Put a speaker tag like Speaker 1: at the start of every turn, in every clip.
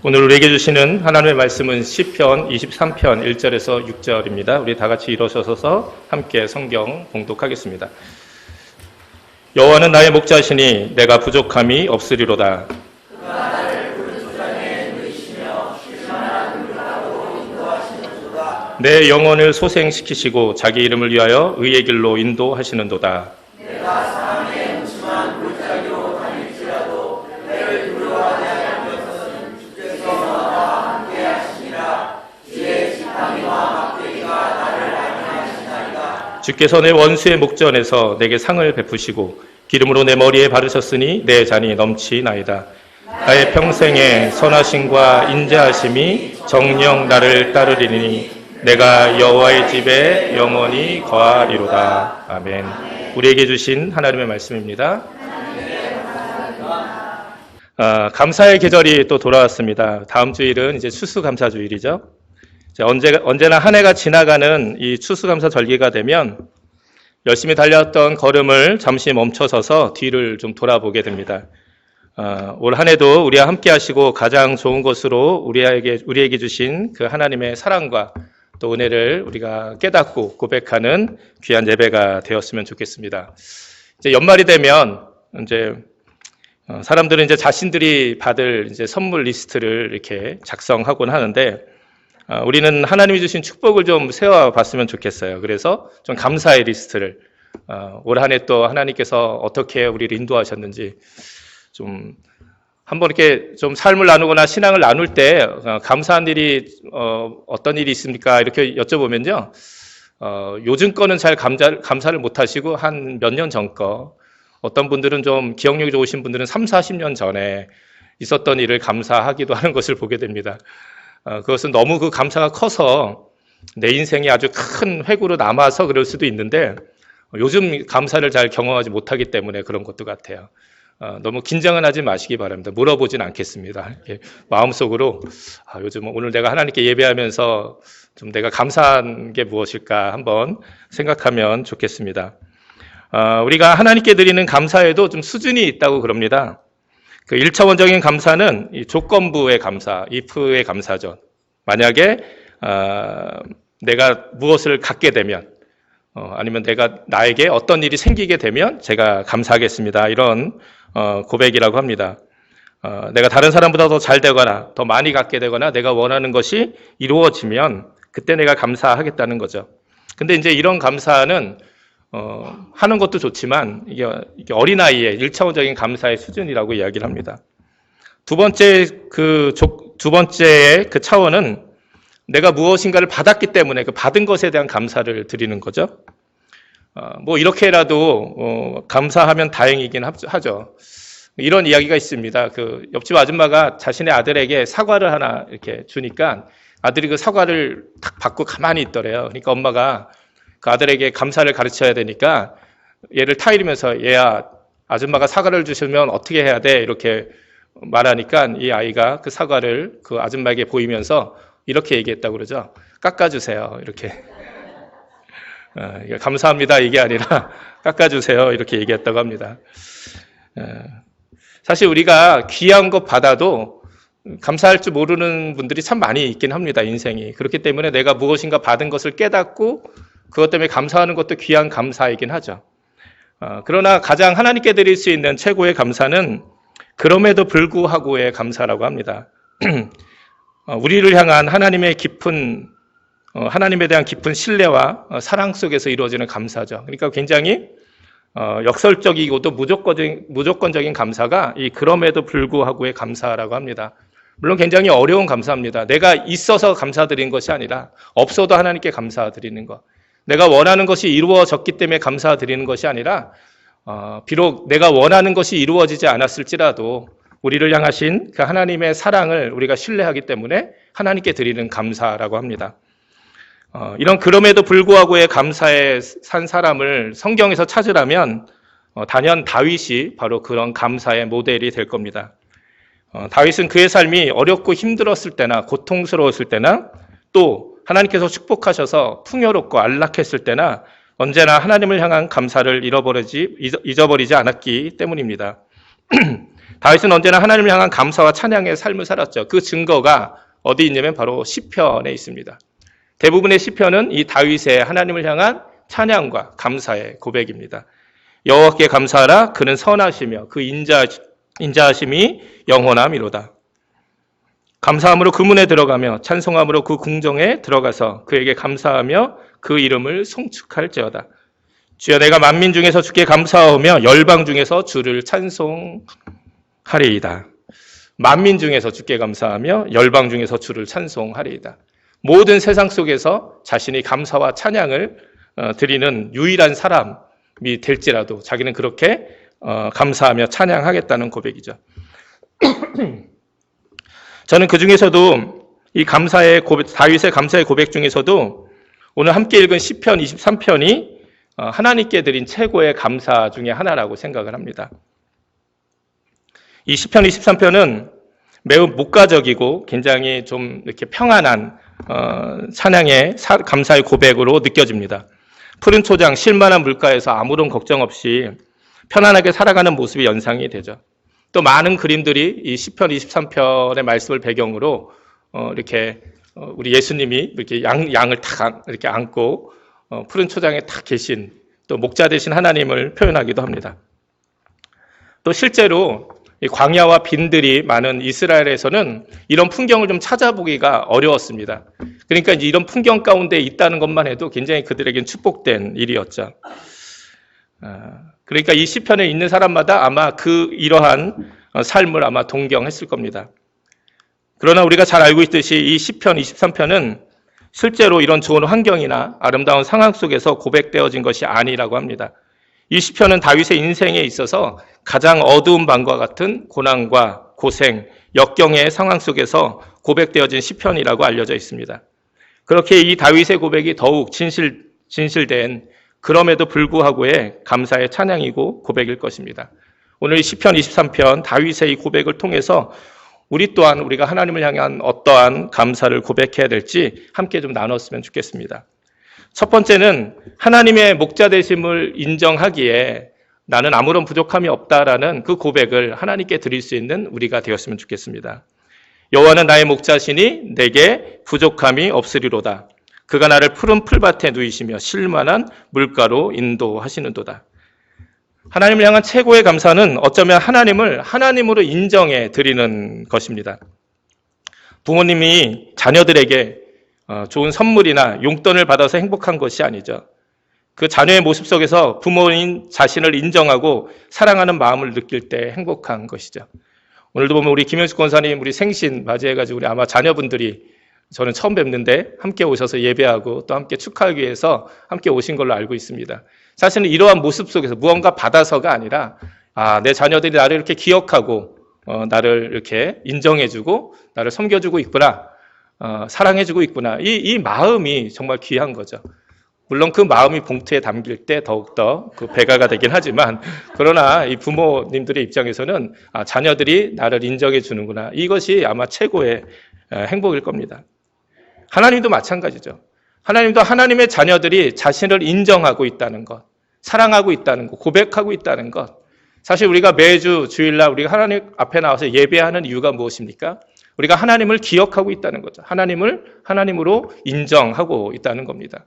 Speaker 1: 오늘 우리에게 주시는 하나님의 말씀은 시편 23편 1절에서 6절입니다. 우리 다 같이 일어서서 함께 성경 봉독하겠습니다. 여호와는 나의 목자시니 내가 부족함이 없으리로다. 내 영혼을 소생시키시고 자기 이름을 위하여 의의 길로 인도하시는도다.
Speaker 2: 내가 사람의 음침한 골짜기로 다닐지라도 해를 두려워하지 않을 것은 주께서 나와 함께 하시니라. 주의 지팡이와 막대기가 나를 안위하시나이다.
Speaker 1: 주께서 내 원수의 목전에서 내게 상을 베푸시고 기름으로 내 머리에 바르셨으니 내 잔이 넘치나이다. 나의 평생에 선하심과 인자하심이 정녕 나를 따르리니 내가 여호와의 집에 영원히 거하리로다. 아멘. 우리에게 주신 하나님의 말씀입니다. 감사의 계절이 또 돌아왔습니다. 다음 주일은 이제 추수감사주일이죠. 언제나 한 해가 지나가는 이 추수감사 절기가 되면 열심히 달렸던 걸음을 잠시 멈춰서서 뒤를 좀 돌아보게 됩니다. 올 한 해도 우리와 함께 하시고 가장 좋은 것으로 우리에게 주신 그 하나님의 사랑과 또 은혜를 우리가 깨닫고 고백하는 귀한 예배가 되었으면 좋겠습니다. 이제 연말이 되면 이제 사람들은 이제 자신들이 받을 이제 선물 리스트를 이렇게 작성하곤 하는데 우리는 하나님이 주신 축복을 좀 세워봤으면 좋겠어요. 그래서 좀 감사의 리스트를 올 한 해 또 하나님께서 어떻게 우리를 인도하셨는지 좀 한번 이렇게 좀 삶을 나누거나 신앙을 나눌 때 감사한 일이 어떤 일이 있습니까? 이렇게 여쭤보면요. 요즘 거는 잘 감사를 못 하시고 한 몇 년 전 거, 어떤 분들은 좀 기억력이 좋으신 분들은 3, 40년 전에 있었던 일을 감사하기도 하는 것을 보게 됩니다. 그것은 너무 그 감사가 커서 내 인생이 아주 큰 획으로 남아서 그럴 수도 있는데 요즘 감사를 잘 경험하지 못하기 때문에 그런 것도 같아요. 너무 긴장은 하지 마시기 바랍니다. 물어보진 않겠습니다. 마음속으로 요즘 오늘 내가 하나님께 예배하면서 좀 내가 감사한 게 무엇일까 한번 생각하면 좋겠습니다. 우리가 하나님께 드리는 감사에도 좀 수준이 있다고 그럽니다. 그 1차원적인 감사는 이 조건부의 감사, if의 감사죠. 만약에 내가 무엇을 갖게 되면 아니면 나에게 어떤 일이 생기게 되면 제가 감사하겠습니다. 이런 고백이라고 합니다. 내가 다른 사람보다 더 잘 되거나 더 많이 갖게 되거나 내가 원하는 것이 이루어지면 그때 내가 감사하겠다는 거죠. 근데 이제 이런 감사는 하는 것도 좋지만 이게 어린아이의 1차원적인 감사의 수준이라고 이야기를 합니다. 두 번째의 그 차원은 내가 무엇인가를 받았기 때문에 그 받은 것에 대한 감사를 드리는 거죠. 뭐 이렇게라도 감사하면 다행이긴 하죠. 이런 이야기가 있습니다. 그 옆집 아줌마가 자신의 아들에게 사과를 하나 이렇게 주니까 아들이 그 사과를 탁 받고 가만히 있더래요. 그러니까 엄마가 그 아들에게 감사를 가르쳐야 되니까 얘를 타이르면서 얘야 아줌마가 사과를 주시면 어떻게 해야 돼? 이렇게 말하니까 이 아이가 그 사과를 그 아줌마에게 보이면서 이렇게 얘기했다고 그러죠. 깎아주세요. 이렇게. 감사합니다. 이게 아니라 깎아주세요. 이렇게 얘기했다고 합니다. 사실 우리가 귀한 것 받아도 감사할 줄 모르는 분들이 참 많이 있긴 합니다. 인생이. 그렇기 때문에 내가 무엇인가 받은 것을 깨닫고 그것 때문에 감사하는 것도 귀한 감사이긴 하죠. 그러나 가장 하나님께 드릴 수 있는 최고의 감사는 그럼에도 불구하고의 감사라고 합니다. 우리를 향한 하나님에 대한 깊은 신뢰와 사랑 속에서 이루어지는 감사죠. 그러니까 굉장히 역설적이고도 무조건적인 감사가 이 그럼에도 불구하고의 감사라고 합니다. 물론 굉장히 어려운 감사입니다. 내가 있어서 감사드리는 것이 아니라 없어도 하나님께 감사드리는 것. 내가 원하는 것이 이루어졌기 때문에 감사드리는 것이 아니라 비록 내가 원하는 것이 이루어지지 않았을지라도 우리를 향하신 그 하나님의 사랑을 우리가 신뢰하기 때문에 하나님께 드리는 감사라고 합니다. 이런 그럼에도 불구하고의 감사에 산 사람을 성경에서 찾으라면 단연 다윗이 바로 그런 감사의 모델이 될 겁니다. 다윗은 그의 삶이 어렵고 힘들었을 때나 고통스러웠을 때나 또 하나님께서 축복하셔서 풍요롭고 안락했을 때나 언제나 하나님을 향한 감사를 잊어버리지 않았기 때문입니다. 다윗은 언제나 하나님을 향한 감사와 찬양의 삶을 살았죠. 그 증거가 어디 있냐면 바로 시편에 있습니다. 대부분의 시편은 이 다윗의 하나님을 향한 찬양과 감사의 고백입니다. 여호와께 감사하라. 그는 선하시며 그 인자하심이 영원함이로다. 감사함으로 그 문에 들어가며 찬송함으로 그 궁정에 들어가서 그에게 감사하며 그 이름을 송축할지어다. 주여, 내가 만민 중에서 주께 감사하며 열방 중에서 주를 찬송하리이다. 만민 중에서 주께 감사하며 열방 중에서 주를 찬송하리이다. 모든 세상 속에서 자신이 감사와 찬양을 드리는 유일한 사람이 될지라도 자기는 그렇게 감사하며 찬양하겠다는 고백이죠. 저는 그 중에서도 이 감사의 고백, 다윗의 감사의 고백 중에서도 오늘 함께 읽은 시편 23편이 하나님께 드린 최고의 감사 중에 하나라고 생각을 합니다. 이 시편 23편은 매우 목가적이고 굉장히 좀 이렇게 평안한 찬양의 감사의 고백으로 느껴집니다. 푸른 초장, 쉴만한 물가에서 아무런 걱정 없이 편안하게 살아가는 모습이 연상이 되죠. 또 많은 그림들이 이 시편 23편의 말씀을 배경으로 이렇게 우리 예수님이 이렇게 양을 탁 이렇게 안고 푸른 초장에 탁 계신 또 목자 되신 하나님을 표현하기도 합니다. 또 실제로 이 광야와 빈들이 많은 이스라엘에서는 이런 풍경을 좀 찾아보기가 어려웠습니다. 그러니까 이제 이런 풍경 가운데 있다는 것만 해도 굉장히 그들에겐 축복된 일이었죠. 그러니까 이 시편에 있는 사람마다 아마 이러한 삶을 아마 동경했을 겁니다. 그러나 우리가 잘 알고 있듯이 이 시편 23편은 실제로 이런 좋은 환경이나 아름다운 상황 속에서 고백되어진 것이 아니라고 합니다. 이 시편은 다윗의 인생에 있어서 가장 어두운 밤과 같은 고난과 고생, 역경의 상황 속에서 고백되어진 시편이라고 알려져 있습니다. 그렇게 이 다윗의 고백이 더욱 진실된 그럼에도 불구하고의 감사의 찬양이고 고백일 것입니다. 오늘 시편 23편 다윗의 이 고백을 통해서 우리 또한 우리가 하나님을 향한 어떠한 감사를 고백해야 될지 함께 좀 나눴으면 좋겠습니다. 첫 번째는 하나님의 목자 되심을 인정하기에 나는 아무런 부족함이 없다라는 그 고백을 하나님께 드릴 수 있는 우리가 되었으면 좋겠습니다. 여호와는 나의 목자시니 내게 부족함이 없으리로다. 그가 나를 푸른 풀밭에 누이시며 쉴만한 물가로 인도하시는도다. 하나님을 향한 최고의 감사는 어쩌면 하나님을 하나님으로 인정해 드리는 것입니다. 부모님이 자녀들에게 좋은 선물이나 용돈을 받아서 행복한 것이 아니죠. 그 자녀의 모습 속에서 부모인 자신을 인정하고 사랑하는 마음을 느낄 때 행복한 것이죠. 오늘도 보면 우리 김현숙 권사님 우리 생신 맞이해가지고 우리 아마 자녀분들이 저는 처음 뵙는데 함께 오셔서 예배하고 또 함께 축하하기 위해서 함께 오신 걸로 알고 있습니다. 사실은 이러한 모습 속에서 무언가 받아서가 아니라 내 자녀들이 나를 이렇게 기억하고 나를 이렇게 인정해주고 나를 섬겨주고 있구나, 사랑해주고 있구나, 이 마음이 정말 귀한 거죠. 물론 그 마음이 봉투에 담길 때 더욱더 그 배가가 되긴 하지만 그러나 이 부모님들의 입장에서는 자녀들이 나를 인정해 주는구나, 이것이 아마 최고의 행복일 겁니다. 하나님도 마찬가지죠. 하나님도 하나님의 자녀들이 자신을 인정하고 있다는 것, 사랑하고 있다는 것, 고백하고 있다는 것. 사실 우리가 매주 주일날 우리가 하나님 앞에 나와서 예배하는 이유가 무엇입니까? 우리가 하나님을 기억하고 있다는 거죠. 하나님을 하나님으로 인정하고 있다는 겁니다.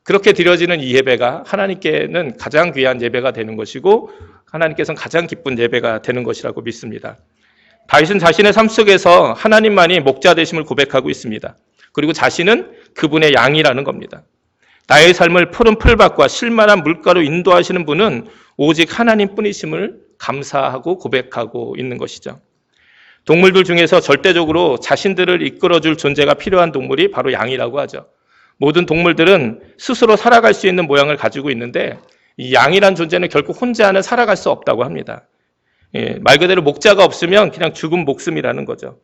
Speaker 1: 그렇게 드려지는 이 예배가 하나님께는 가장 귀한 예배가 되는 것이고 하나님께서는 가장 기쁜 예배가 되는 것이라고 믿습니다. 다윗은 자신의 삶 속에서 하나님만이 목자 되심을 고백하고 있습니다. 그리고 자신은 그분의 양이라는 겁니다. 나의 삶을 푸른 풀밭과 쉴만한 물가로 인도하시는 분은 오직 하나님뿐이심을 감사하고 고백하고 있는 것이죠. 동물들 중에서 절대적으로 자신들을 이끌어줄 존재가 필요한 동물이 바로 양이라고 하죠. 모든 동물들은 스스로 살아갈 수 있는 모양을 가지고 있는데 이 양이란 존재는 결코 혼자는 살아갈 수 없다고 합니다. 말 그대로 목자가 없으면 그냥 죽은 목숨이라는 거죠.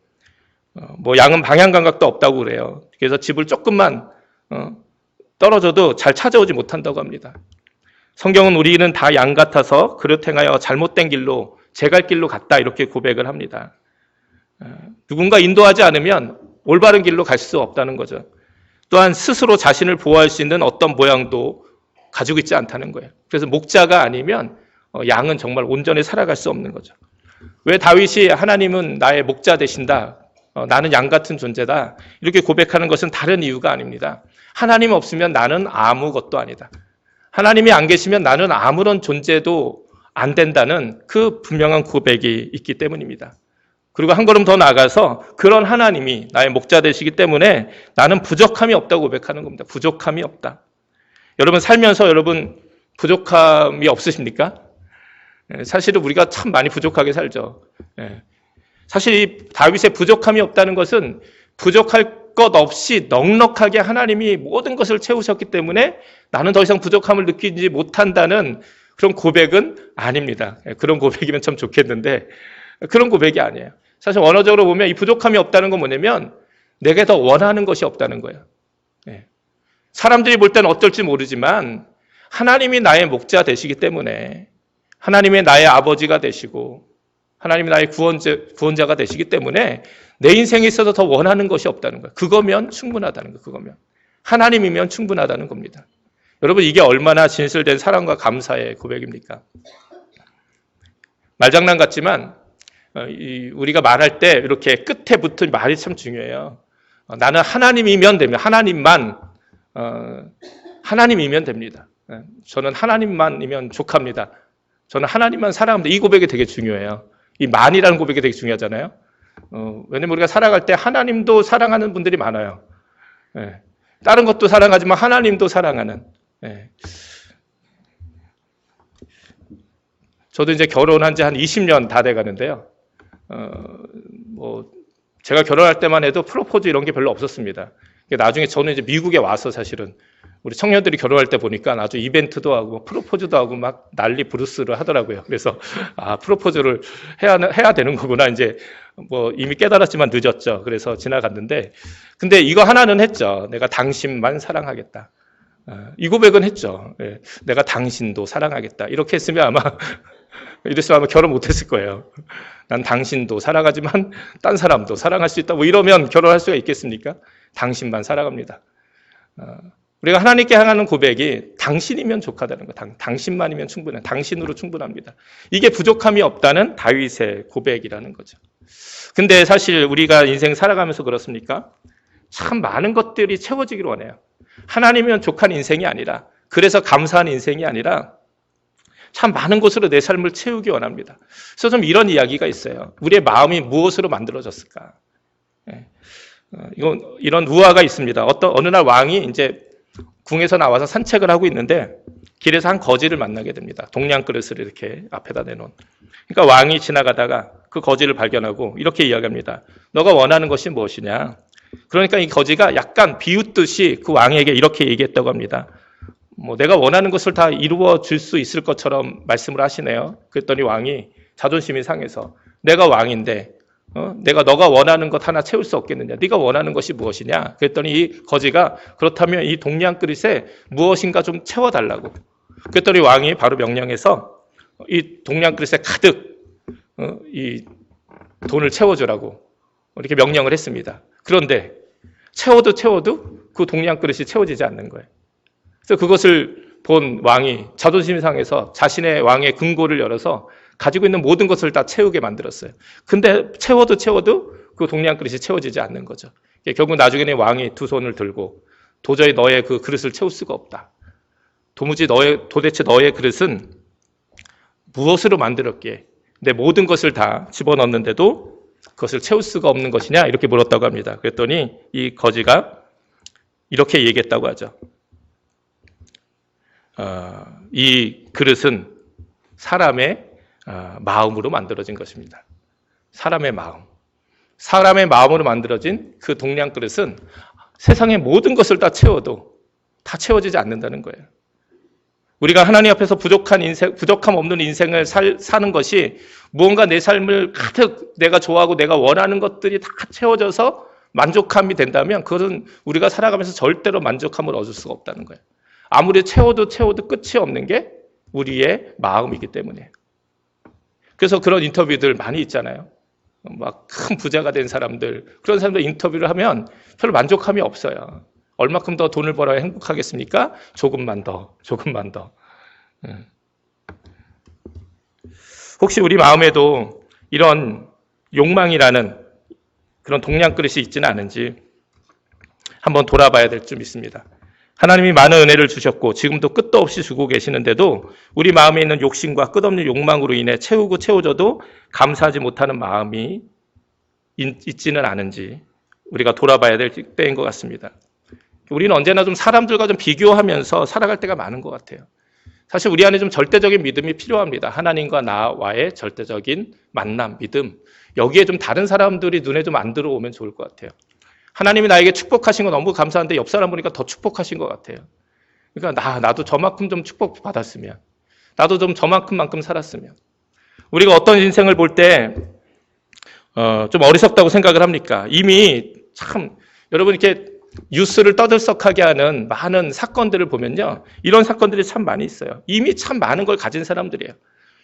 Speaker 1: 양은 방향 감각도 없다고 그래요. 그래서 집을 조금만 떨어져도 잘 찾아오지 못한다고 합니다. 성경은 우리는 다 양 같아서 그릇 행하여 잘못된 길로 제 갈 길로 갔다 이렇게 고백을 합니다. 누군가 인도하지 않으면 올바른 길로 갈 수 없다는 거죠. 또한 스스로 자신을 보호할 수 있는 어떤 모양도 가지고 있지 않다는 거예요. 그래서 목자가 아니면 양은 정말 온전히 살아갈 수 없는 거죠. 왜 다윗이 하나님은 나의 목자 되신다, 나는 양 같은 존재다, 이렇게 고백하는 것은 다른 이유가 아닙니다. 하나님 없으면 나는 아무것도 아니다. 하나님이 안 계시면 나는 아무런 존재도 안 된다는 그 분명한 고백이 있기 때문입니다. 그리고 한 걸음 더 나아가서 그런 하나님이 나의 목자 되시기 때문에 나는 부족함이 없다고 고백하는 겁니다. 부족함이 없다. 여러분 살면서 여러분 부족함이 없으십니까? 사실은 우리가 참 많이 부족하게 살죠. 사실 이 다윗의 부족함이 없다는 것은 부족할 것 없이 넉넉하게 하나님이 모든 것을 채우셨기 때문에 나는 더 이상 부족함을 느끼지 못한다는 그런 고백은 아닙니다. 그런 고백이면 참 좋겠는데 그런 고백이 아니에요. 사실 원어적으로 보면 이 부족함이 없다는 건 뭐냐면 내게 더 원하는 것이 없다는 거예요. 사람들이 볼 때는 어떨지 모르지만 하나님이 나의 목자 되시기 때문에, 하나님이 나의 아버지가 되시고 하나님이 나의 구원자가 되시기 때문에 내 인생에 있어서 더 원하는 것이 없다는 거예요. 그거면 충분하다는 거예요. 그거면 하나님이면 충분하다는 겁니다. 여러분 이게 얼마나 진실된 사랑과 감사의 고백입니까? 말장난 같지만 우리가 말할 때 이렇게 끝에 붙은 말이 참 중요해요. 나는 하나님이면 됩니다. 하나님이면 됩니다. 저는 하나님만이면 족합니다. 저는 하나님만 사랑합니다. 이 고백이 되게 중요해요. 이 만이라는 고백이 되게 중요하잖아요. 왜냐면 우리가 살아갈 때 하나님도 사랑하는 분들이 많아요. 다른 것도 사랑하지만 하나님도 사랑하는. 저도 이제 결혼한 지 한 20년 다 돼 가는데요. 제가 결혼할 때만 해도 프로포즈 이런 게 별로 없었습니다. 나중에 저는 이제 미국에 와서 사실은 우리 청년들이 결혼할 때 보니까 아주 이벤트도 하고 프로포즈도 하고 막 난리 부르스를 하더라고요. 그래서 프로포즈를 해야 되는 거구나. 이제 이미 깨달았지만 늦었죠. 그래서 지나갔는데, 근데 이거 하나는 했죠. 내가 당신만 사랑하겠다. 이 고백은 했죠. 내가 당신도 사랑하겠다. 이렇게 했으면 아마 이랬으면 아마 결혼 못했을 거예요. 난 당신도 사랑하지만 딴 사람도 사랑할 수 있다. 이러면 결혼할 수가 있겠습니까? 당신만 사랑합니다. 우리가 하나님께 향하는 고백이 당신이면 족하다는 거, 당신만이면 충분해, 당신으로 충분합니다. 이게 부족함이 없다는 다윗의 고백이라는 거죠. 근데 사실 우리가 인생 살아가면서 그렇습니까? 참 많은 것들이 채워지기를 원해요. 하나님이면 족한 인생이 아니라, 그래서 감사한 인생이 아니라 참 많은 것으로 내 삶을 채우기 원합니다. 그래서 좀 이런 이야기가 있어요. 우리의 마음이 무엇으로 만들어졌을까? 이런 우화가 있습니다. 어느 날 왕이 이제 궁에서 나와서 산책을 하고 있는데 길에서 한 거지를 만나게 됩니다. 동양 그릇을 이렇게 앞에다 내놓은. 그러니까 왕이 지나가다가 그 거지를 발견하고 이렇게 이야기합니다. 너가 원하는 것이 무엇이냐? 그러니까 이 거지가 약간 비웃듯이 그 왕에게 이렇게 얘기했다고 합니다. 내가 원하는 것을 다 이루어 줄 수 있을 것처럼 말씀을 하시네요. 그랬더니 왕이 자존심이 상해서 내가 왕인데 너가 원하는 것 하나 채울 수 없겠느냐? 네가 원하는 것이 무엇이냐? 그랬더니 이 거지가 그렇다면 이 동양 그릇에 무엇인가 좀 채워달라고. 그랬더니 왕이 바로 명령해서 이 동양 그릇에 가득 이 돈을 채워주라고 이렇게 명령을 했습니다. 그런데 채워도 그 동양 그릇이 채워지지 않는 거예요. 그래서 그것을 본 왕이 자존심이 상해서 자신의 왕의 금고를 열어서 가지고 있는 모든 것을 다 채우게 만들었어요. 근데 채워도 그 동양 그릇이 채워지지 않는 거죠. 결국 나중에는 왕이 두 손을 들고 도저히 너의 그 그릇을 채울 수가 없다. 도대체 너의 그릇은 무엇으로 만들었기에 내 모든 것을 다 집어넣는데도 그것을 채울 수가 없는 것이냐? 이렇게 물었다고 합니다. 그랬더니 이 거지가 이렇게 얘기했다고 하죠. 이 그릇은 사람의 마음으로 만들어진 것입니다. 사람의 마음으로 만들어진 그 동양 그릇은 세상의 모든 것을 다 채워도 다 채워지지 않는다는 거예요. 우리가 하나님 앞에서 부족함 없는 인생을 사는 것이 무언가 내 삶을 가득 내가 좋아하고 내가 원하는 것들이 다 채워져서 만족함이 된다면 그것은 우리가 살아가면서 절대로 만족함을 얻을 수가 없다는 거예요. 아무리 채워도 끝이 없는 게 우리의 마음이기 때문에. 그래서 그런 인터뷰들 많이 있잖아요. 막 큰 부자가 된 사람들, 그런 사람들 인터뷰를 하면 별로 만족함이 없어요. 얼마큼 더 돈을 벌어야 행복하겠습니까? 조금만 더. 혹시 우리 마음에도 이런 욕망이라는 그런 동양 그릇이 있지는 않은지 한번 돌아봐야 될 점 있습니다. 하나님이 많은 은혜를 주셨고 지금도 끝도 없이 주고 계시는데도 우리 마음에 있는 욕심과 끝없는 욕망으로 인해 채우고 채워져도 감사하지 못하는 마음이 있지는 않은지 우리가 돌아봐야 될 때인 것 같습니다. 우리는 언제나 좀 사람들과 좀 비교하면서 살아갈 때가 많은 것 같아요. 사실 우리 안에 좀 절대적인 믿음이 필요합니다. 하나님과 나와의 절대적인 만남, 믿음. 여기에 좀 다른 사람들이 눈에 좀 안 들어오면 좋을 것 같아요. 하나님이 나에게 축복하신 건 너무 감사한데 옆 사람 보니까 더 축복하신 것 같아요. 그러니까 나도 저만큼 좀 축복 받았으면, 나도 좀 저만큼만큼 살았으면. 우리가 어떤 인생을 볼 때 좀 어리석다고 생각을 합니까? 이미 참 여러분 이렇게 뉴스를 떠들썩하게 하는 많은 사건들을 보면요, 이런 사건들이 참 많이 있어요. 이미 참 많은 걸 가진 사람들이에요.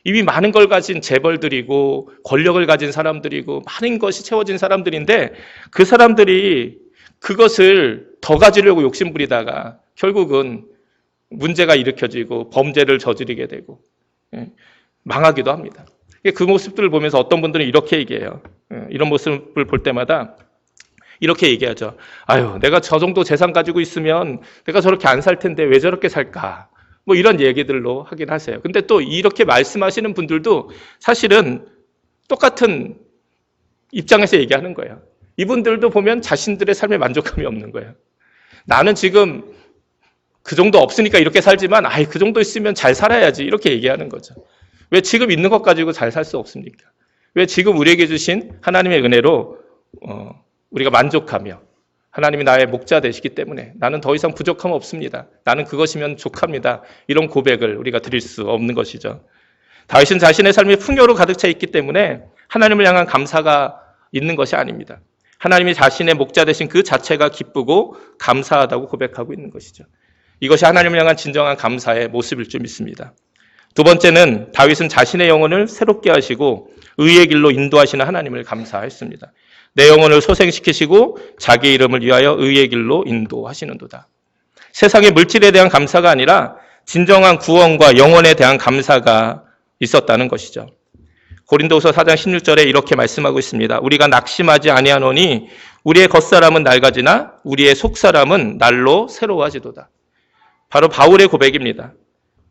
Speaker 1: 이미 많은 걸 가진 재벌들이고 권력을 가진 사람들이고 많은 것이 채워진 사람들인데 그 사람들이 그것을 더 가지려고 욕심부리다가 결국은 문제가 일으켜지고 범죄를 저지르게 되고 망하기도 합니다. 그 모습들을 보면서 어떤 분들은 이렇게 얘기해요. 이런 모습을 볼 때마다 이렇게 얘기하죠. 아유, 내가 저 정도 재산 가지고 있으면 내가 저렇게 안 살 텐데 왜 저렇게 살까? 뭐 이런 얘기들로 하긴 하세요. 근데 또 이렇게 말씀하시는 분들도 사실은 똑같은 입장에서 얘기하는 거예요. 이분들도 보면 자신들의 삶에 만족감이 없는 거예요. 나는 지금 그 정도 없으니까 이렇게 살지만 그 정도 있으면 잘 살아야지 이렇게 얘기하는 거죠. 왜 지금 있는 것 가지고 잘 살 수 없습니까? 왜 지금 우리에게 주신 하나님의 은혜로 우리가 만족하며 하나님이 나의 목자 되시기 때문에 나는 더 이상 부족함 없습니다. 나는 그것이면 족합니다. 이런 고백을 우리가 드릴 수 없는 것이죠. 다윗은 자신의 삶이 풍요로 가득 차 있기 때문에 하나님을 향한 감사가 있는 것이 아닙니다. 하나님이 자신의 목자 되신 그 자체가 기쁘고 감사하다고 고백하고 있는 것이죠. 이것이 하나님을 향한 진정한 감사의 모습일 줄 믿습니다. 두 번째는 다윗은 자신의 영혼을 새롭게 하시고 의의 길로 인도하시는 하나님을 감사했습니다. 내 영혼을 소생시키시고 자기 이름을 위하여 의의 길로 인도하시는도다. 세상의 물질에 대한 감사가 아니라 진정한 구원과 영혼에 대한 감사가 있었다는 것이죠. 고린도후서 4장 16절에 이렇게 말씀하고 있습니다. 우리가 낙심하지 아니하노니 우리의 겉사람은 낡아지나 우리의 속사람은 날로 새로워지도다. 바로 바울의 고백입니다.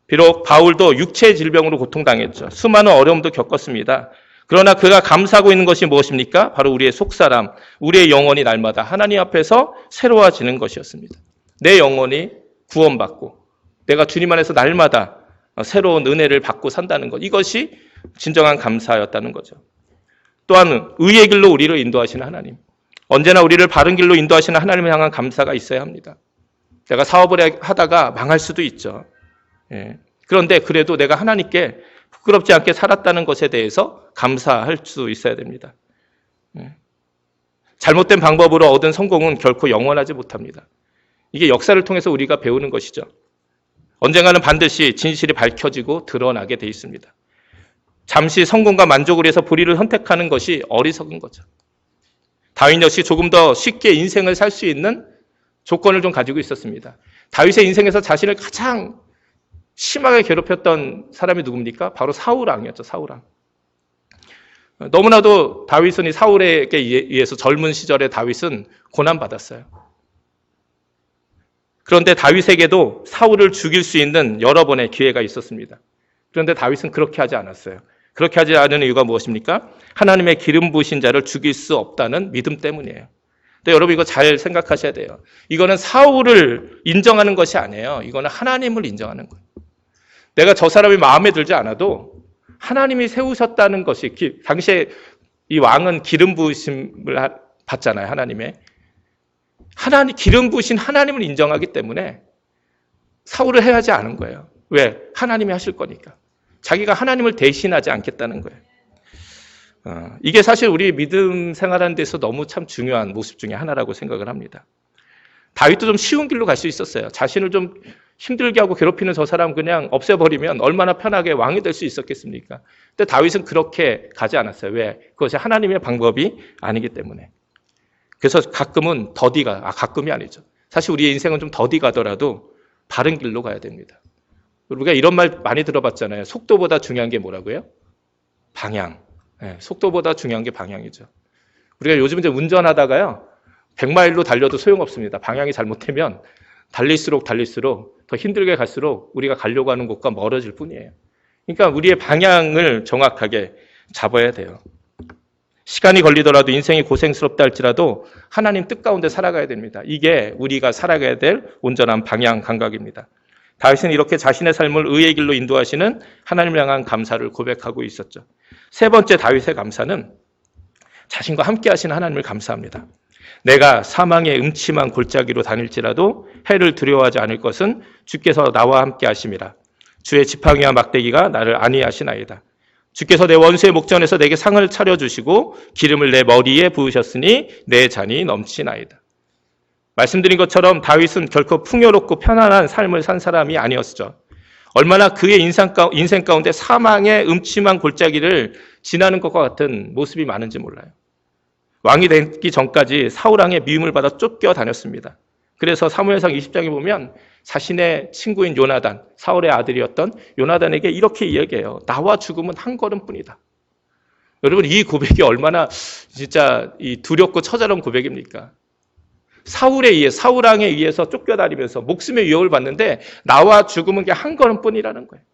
Speaker 1: 비록 바울도 육체의 질병으로 고통당했죠. 수많은 어려움도 겪었습니다. 그러나 그가 감사하고 있는 것이 무엇입니까? 바로 우리의 속사람, 우리의 영혼이 날마다 하나님 앞에서 새로워지는 것이었습니다. 내 영혼이 구원받고 내가 주님 안에서 날마다 새로운 은혜를 받고 산다는 것, 이것이 진정한 감사였다는 거죠. 또한 의의 길로 우리를 인도하시는 하나님, 언제나 우리를 바른 길로 인도하시는 하나님을 향한 감사가 있어야 합니다. 내가 사업을 하다가 망할 수도 있죠. 그런데 그래도 내가 하나님께 부끄럽지 않게 살았다는 것에 대해서 감사할 수 있어야 됩니다. 잘못된 방법으로 얻은 성공은 결코 영원하지 못합니다. 이게 역사를 통해서 우리가 배우는 것이죠. 언젠가는 반드시 진실이 밝혀지고 드러나게 돼 있습니다. 잠시 성공과 만족을 위해서 불의를 선택하는 것이 어리석은 거죠. 다윗 역시 조금 더 쉽게 인생을 살 수 있는 조건을 좀 가지고 있었습니다. 다윗의 인생에서 자신을 가장 심하게 괴롭혔던 사람이 누굽니까? 바로 사울왕이었죠. 사울왕. 너무나도 다윗은 이 사울에게 의해서 젊은 시절에 다윗은 고난받았어요. 그런데 다윗에게도 사울을 죽일 수 있는 여러 번의 기회가 있었습니다. 그런데 다윗은 그렇게 하지 않았어요. 그렇게 하지 않은 이유가 무엇입니까? 하나님의 기름 부으신 자를 죽일 수 없다는 믿음 때문이에요. 근데 여러분 이거 잘 생각하셔야 돼요. 이거는 사울을 인정하는 것이 아니에요. 이거는 하나님을 인정하는 거예요. 내가 저 사람이 마음에 들지 않아도 하나님이 세우셨다는 것이, 당시에 이 왕은 기름 부으심을 받잖아요. 하나님의. 기름 부으신 하나님을 인정하기 때문에 사울을 해하지 않은 거예요. 왜? 하나님이 하실 거니까. 자기가 하나님을 대신하지 않겠다는 거예요. 이게 사실 우리 믿음 생활하는 데서 너무 참 중요한 모습 중에 하나라고 생각을 합니다. 다윗도 좀 쉬운 길로 갈 수 있었어요. 자신을 좀 힘들게 하고 괴롭히는 저 사람 그냥 없애버리면 얼마나 편하게 왕이 될 수 있었겠습니까? 근데 다윗은 그렇게 가지 않았어요. 왜? 그것이 하나님의 방법이 아니기 때문에. 그래서 가끔은 가끔이 아니죠. 사실 우리의 인생은 좀 더디 가더라도 바른 길로 가야 됩니다. 우리가 이런 말 많이 들어봤잖아요. 속도보다 중요한 게 뭐라고요? 방향. 속도보다 중요한 게 방향이죠. 우리가 요즘 이제 운전하다가요, 100마일로 달려도 소용없습니다. 방향이 잘못되면 달릴수록 더 힘들게 갈수록 우리가 가려고 하는 곳과 멀어질 뿐이에요. 그러니까 우리의 방향을 정확하게 잡아야 돼요. 시간이 걸리더라도 인생이 고생스럽다 할지라도 하나님 뜻 가운데 살아가야 됩니다. 이게 우리가 살아가야 될 온전한 방향 감각입니다. 다윗은 이렇게 자신의 삶을 의의 길로 인도하시는 하나님을 향한 감사를 고백하고 있었죠. 세 번째 다윗의 감사는 자신과 함께 하시는 하나님을 감사합니다. 내가 사망의 음침한 골짜기로 다닐지라도 해를 두려워하지 않을 것은 주께서 나와 함께 하심이라. 주의 지팡이와 막대기가 나를 안위하시나이다. 주께서 내 원수의 목전에서 내게 상을 차려주시고 기름을 내 머리에 부으셨으니 내 잔이 넘치나이다. 말씀드린 것처럼 다윗은 결코 풍요롭고 편안한 삶을 산 사람이 아니었죠. 얼마나 그의 인생 가운데 사망의 음침한 골짜기를 지나는 것과 같은 모습이 많은지 몰라요. 왕이 되기 전까지 사울왕의 미움을 받아 쫓겨다녔습니다. 그래서 사무엘상 20장에 보면 자신의 친구인 요나단, 사울의 아들이었던 요나단에게 이렇게 이야기해요. 나와 죽음은 한 걸음뿐이다. 여러분, 이 고백이 얼마나 진짜 이 두렵고 처절한 고백입니까? 사울왕에 의해서 쫓겨다니면서 목숨의 위협을 받는데 나와 죽음은 그냥 한 걸음뿐이라는 거예요.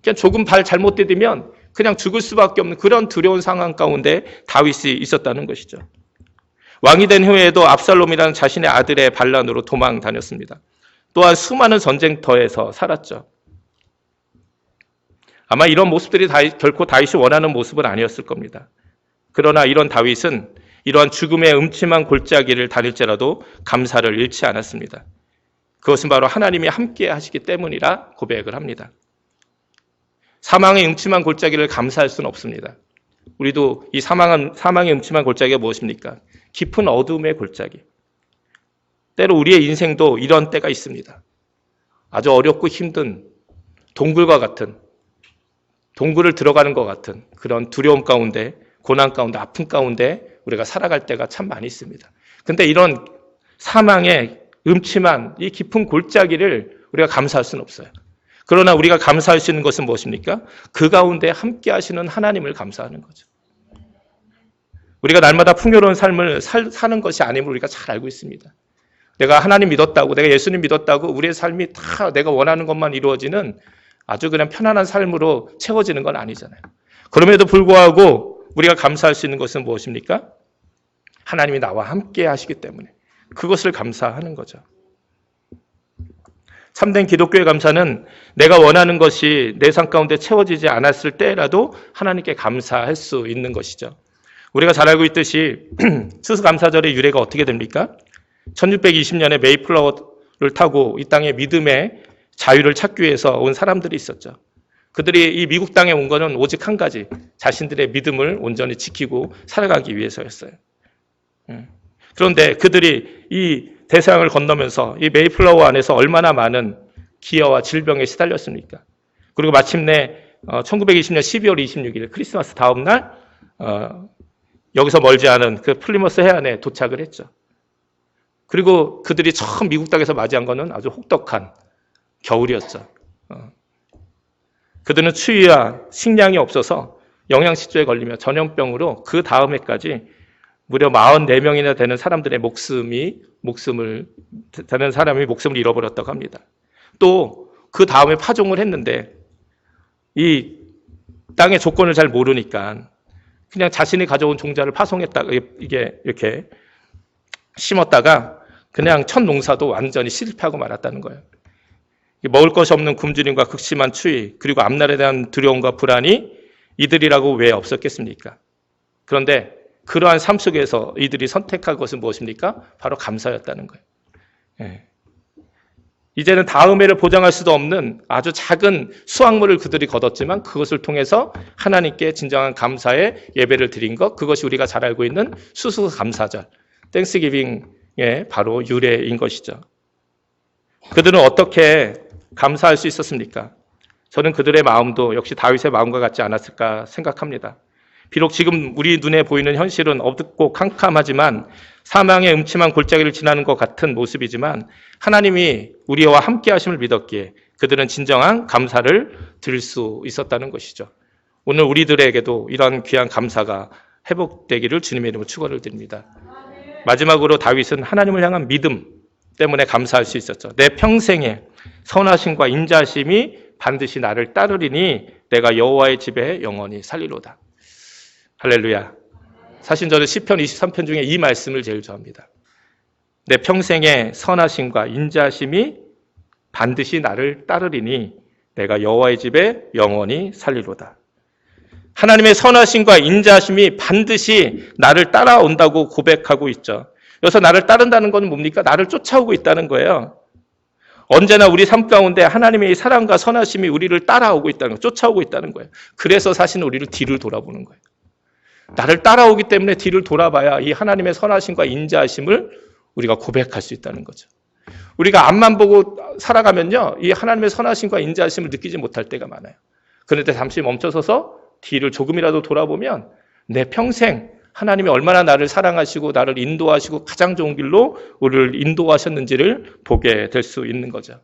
Speaker 1: 그냥 조금 발 잘못 디디면 그냥 죽을 수밖에 없는 그런 두려운 상황 가운데 다윗이 있었다는 것이죠. 왕이 된 후에도 압살롬이라는 자신의 아들의 반란으로 도망 다녔습니다. 또한 수많은 전쟁터에서 살았죠. 아마 이런 모습들이 결코 다윗이 원하는 모습은 아니었을 겁니다. 그러나 이런 다윗은 이러한 죽음의 음침한 골짜기를 다닐지라도 감사를 잃지 않았습니다. 그것은 바로 하나님이 함께 하시기 때문이라 고백을 합니다. 사망의 음침한 골짜기를 감사할 수는 없습니다. 우리도 이 사망의 음침한 골짜기가 무엇입니까? 깊은 어둠의 골짜기. 때로 우리의 인생도 이런 때가 있습니다. 아주 어렵고 힘든 동굴과 같은, 동굴을 들어가는 것 같은 그런 두려움 가운데, 고난 가운데, 아픔 가운데 우리가 살아갈 때가 참 많이 있습니다. 근데 이런 사망의 음침한 이 깊은 골짜기를 우리가 감사할 수는 없어요. 그러나 우리가 감사할 수 있는 것은 무엇입니까? 그 가운데 함께 하시는 하나님을 감사하는 거죠. 우리가 날마다 풍요로운 삶을 사는 것이 아님을 우리가 잘 알고 있습니다. 내가 하나님 믿었다고, 내가 예수님 믿었다고 우리의 삶이 다 내가 원하는 것만 이루어지는 아주 그냥 편안한 삶으로 채워지는 건 아니잖아요. 그럼에도 불구하고 우리가 감사할 수 있는 것은 무엇입니까? 하나님이 나와 함께 하시기 때문에 그것을 감사하는 거죠. 참된 기독교의 감사는 내가 원하는 것이 내 삶 가운데 채워지지 않았을 때라도 하나님께 감사할 수 있는 것이죠. 우리가 잘 알고 있듯이 추수감사절의 유래가 어떻게 됩니까? 1620년에 메이플라워를 타고 이 땅에 믿음의 자유를 찾기 위해서 온 사람들이 있었죠. 그들이 이 미국 땅에 온 것은 오직 한 가지, 자신들의 믿음을 온전히 지키고 살아가기 위해서였어요. 그런데 그들이 이 대서양을 건너면서 이 메이플라워 안에서 얼마나 많은 기아와 질병에 시달렸습니까? 그리고 마침내 1920년 12월 26일 크리스마스 다음 날 여기서 멀지 않은 그 플리머스 해안에 도착을 했죠. 그리고 그들이 처음 미국 땅에서 맞이한 것은 아주 혹독한 겨울이었죠. 그들은 추위와 식량이 없어서 영양실조에 걸리며 전염병으로 그 다음 해까지 무려 44명이나 되는 사람들의 목숨을 잃어버렸다고 합니다. 또 그 다음에 파종을 했는데 이 땅의 조건을 잘 모르니까 그냥 자신이 가져온 종자를 파송했다가 이게 이렇게 심었다가 그냥 첫 농사도 완전히 실패하고 말았다는 거예요. 먹을 것이 없는 굶주림과 극심한 추위 그리고 앞날에 대한 두려움과 불안이 이들이라고 왜 없었겠습니까? 그런데 그러한 삶 속에서 이들이 선택한 것은 무엇입니까? 바로 감사였다는 거예요. 이제는 다음 해를 보장할 수도 없는 아주 작은 수확물을 그들이 거뒀지만 그것을 통해서 하나님께 진정한 감사의 예배를 드린 것, 그것이 우리가 잘 알고 있는 수수감사절, 땡스기빙의 바로 유래인 것이죠. 그들은 어떻게 감사할 수 있었습니까? 저는 그들의 마음도 역시 다윗의 마음과 같지 않았을까 생각합니다. 비록 지금 우리 눈에 보이는 현실은 어둡고 캄캄하지만 사망의 음침한 골짜기를 지나는 것 같은 모습이지만 하나님이 우리와 함께 하심을 믿었기에 그들은 진정한 감사를 드릴 수 있었다는 것이죠. 오늘 우리들에게도 이런 귀한 감사가 회복되기를 주님의 이름으로 축원을 드립니다. 마지막으로 다윗은 하나님을 향한 믿음 때문에 감사할 수 있었죠. 내 평생에 선하심과 인자심이 반드시 나를 따르리니 내가 여호와의 집에 영원히 살리로다. 할렐루야. 사실 저는 시편 23편 중에 이 말씀을 제일 좋아합니다. 내 평생에 선하심과 인자심이 반드시 나를 따르리니 내가 여호와의 집에 영원히 살리로다. 하나님의 선하심과 인자심이 반드시 나를 따라온다고 고백하고 있죠. 여기서 나를 따른다는 건 뭡니까? 나를 쫓아오고 있다는 거예요. 언제나 우리 삶 가운데 하나님의 이 사랑과 선하심이 우리를 따라오고 있다는 거예요. 쫓아오고 있다는 거예요. 그래서 사실은 우리를 뒤를 돌아보는 거예요. 나를 따라오기 때문에 뒤를 돌아봐야 이 하나님의 선하심과 인자하심을 우리가 고백할 수 있다는 거죠. 우리가 앞만 보고 살아가면요, 이 하나님의 선하심과 인자하심을 느끼지 못할 때가 많아요. 그런데 잠시 멈춰서서 뒤를 조금이라도 돌아보면 내 평생 하나님이 얼마나 나를 사랑하시고 나를 인도하시고 가장 좋은 길로 우리를 인도하셨는지를 보게 될 수 있는 거죠.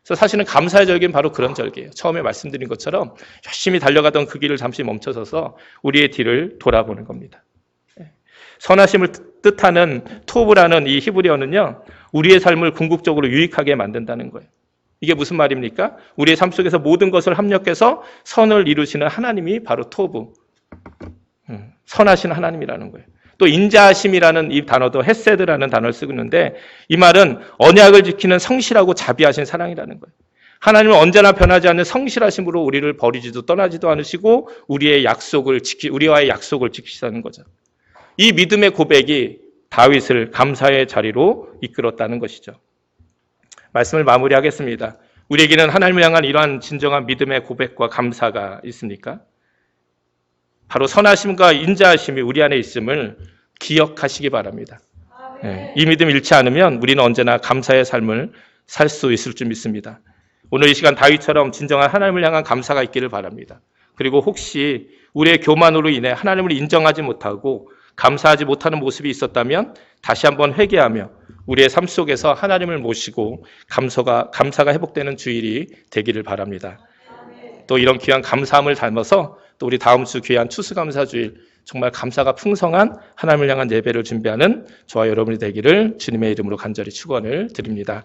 Speaker 1: 그래서 사실은 감사의 절기는 바로 그런 절기예요. 처음에 말씀드린 것처럼 열심히 달려가던 그 길을 잠시 멈춰서서 우리의 뒤를 돌아보는 겁니다. 선하심을 뜻하는 토브라는 이 히브리어는요, 우리의 삶을 궁극적으로 유익하게 만든다는 거예요. 이게 무슨 말입니까? 우리의 삶 속에서 모든 것을 합력해서 선을 이루시는 하나님이 바로 토브, 선하신 하나님이라는 거예요. 또 인자하심이라는 이 단어도 헤세드라는 단어를 쓰고 있는데 이 말은 언약을 지키는 성실하고 자비하신 사랑이라는 거예요. 하나님은 언제나 변하지 않는 성실하심으로 우리를 버리지도 떠나지도 않으시고 우리와의 약속을 지키시다는 거죠. 이 믿음의 고백이 다윗을 감사의 자리로 이끌었다는 것이죠. 말씀을 마무리하겠습니다. 우리에게는 하나님을 향한 이러한 진정한 믿음의 고백과 감사가 있습니까? 바로 선하심과 인자하심이 우리 안에 있음을 기억하시기 바랍니다. 이 믿음 잃지 않으면 우리는 언제나 감사의 삶을 살 수 있을 줄 믿습니다. 오늘 이 시간 다윗처럼 진정한 하나님을 향한 감사가 있기를 바랍니다. 그리고 혹시 우리의 교만으로 인해 하나님을 인정하지 못하고 감사하지 못하는 모습이 있었다면 다시 한번 회개하며 우리의 삶 속에서 하나님을 모시고 감사가 회복되는 주일이 되기를 바랍니다. 또 이런 귀한 감사함을 담아서 또 우리 다음 주 귀한 추수감사주일 정말 감사가 풍성한 하나님을 향한 예배를 준비하는 저와 여러분이 되기를 주님의 이름으로 간절히 축원을 드립니다.